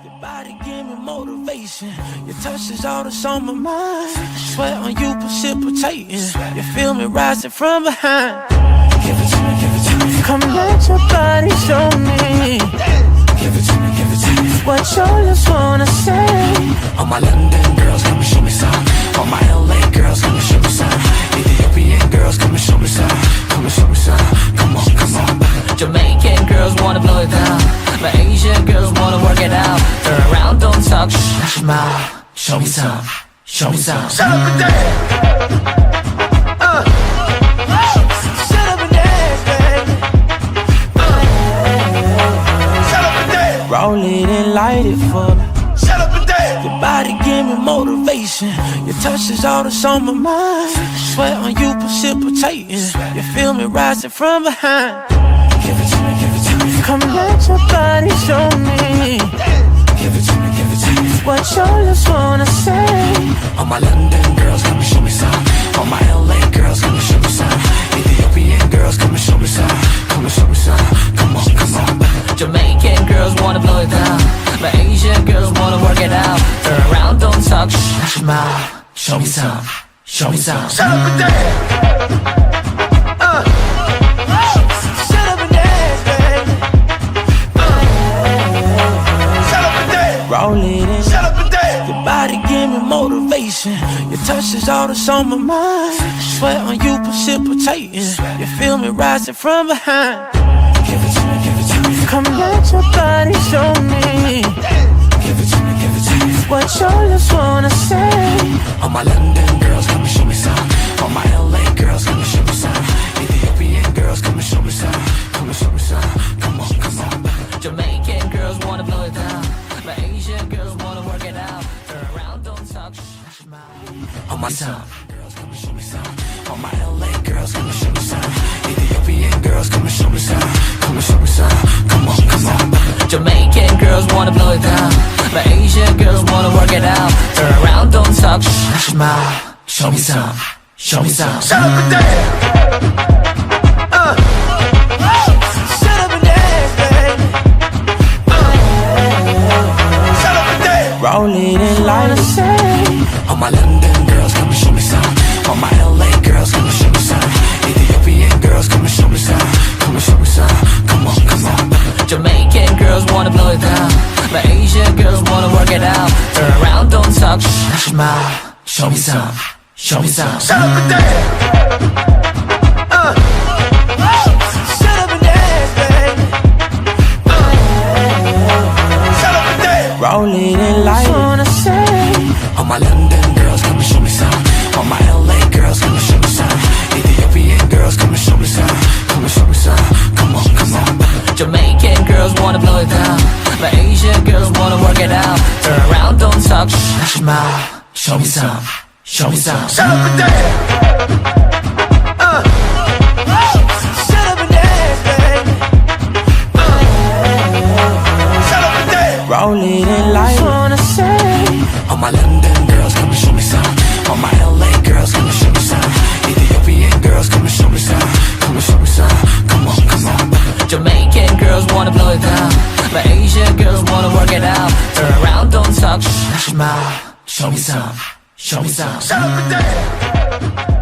Your body give me motivation. Your touch is all that's on my mind. Sweat on you precipitating. You feel me rising from behind. Give it to me, give it to me. Come let your body show me. Give it to me, give it to me. What your lips wanna say. All my London girls, come and show me some. All my LA girls, come and show me some. Ethiopian girls, come and show me some. Come and show me some. Come on, come on. Jamaican girls wanna blow it down. My Asian girls wanna work it out. Turn around, don't talk, smile. Show me some, show me some. Shut up and dance. Shut up and dance, baby. Shut up and dance. Roll it and light it for me. Shut up and dance. Your body give me motivation. Your touch is all that's on my mind. Sweat on you precipitating. You feel me rising from behind. Give it to me, give it to me. Come let your body show me. Give it to me, give it to me. What your lips wanna say. All my London girls, come and show me some. All my LA girls, come and show me some. Ethiopian girls, come and show me some. Come and show me some. Come on, come on. Jamaican girls wanna blow it down. My Asian girls wanna work it out. Turn around, don't talk, smile. Show me some, show me some. Shut up and dance. Shut up and dance, baby. Shut up and dance. Roll it in. Shut up and dance. Your body give me motivation. Your touch is all that's on my mind. Sweat on you precipitating. You feel me rising from behind. Give it to me, give it to me. Come let your body show me. Give it to me, give it to me. What your lips wanna say. All my London girls, come and show me some. All my LA girls, come and show me some. Ethiopian girls, come and show me some. Come and show me some. Come on, come on. Jamaican girls wanna blow it down. My Asian girls wanna work it out. Turn around, don't talk, smile. All my girls, come and show me some. All my LA girls, come and show me some. Ethiopian girls, come and show me some. Come and show me some. Come on, come on. Jamaican girls wanna blow it down. My Asian girls wanna work it out. Turn around, don't talk, smile. Show me some, show me some. Shut up and dance. Shut up and dance, baby. Shut up and dance. Roll it and light it, say. All my London girls, come and show me some. All my LA girls, come and show me some. Ethiopian girls, come and show me some. Come and show me some. Come on, come on. Jamaican girls wanna blow it down. My Asian girls wanna work it out. Turn around, don't talk, smile. Show me some, show me some. Shut up and dance. Shut up and dance, baby. Shut up and dance. Roll it and light it. Wanna say. All my London girls, come and show me some. All my LA girls, come and show me some. Ethiopian girls, come and show me some. Come and show me some. Come on, come on. Jamaican girls wanna blow it down. My Asian girls wanna work it out. Turn around, don't talk, smile. Show me some, show me some. Shut up and dance. Shut up and dance, baby. Shut up and dance. Roll it and light it. Wanna say. All my London girls, come and show me some. All my LA girls, come and show me some. Ethiopian girls, come and show me some. Come and show me some. Come on, come on. Jamaican girls wanna blow it down. My Asian girls wanna work it out. Turn around, don't talk, smile. Show me some, show me some. Shut up and dance.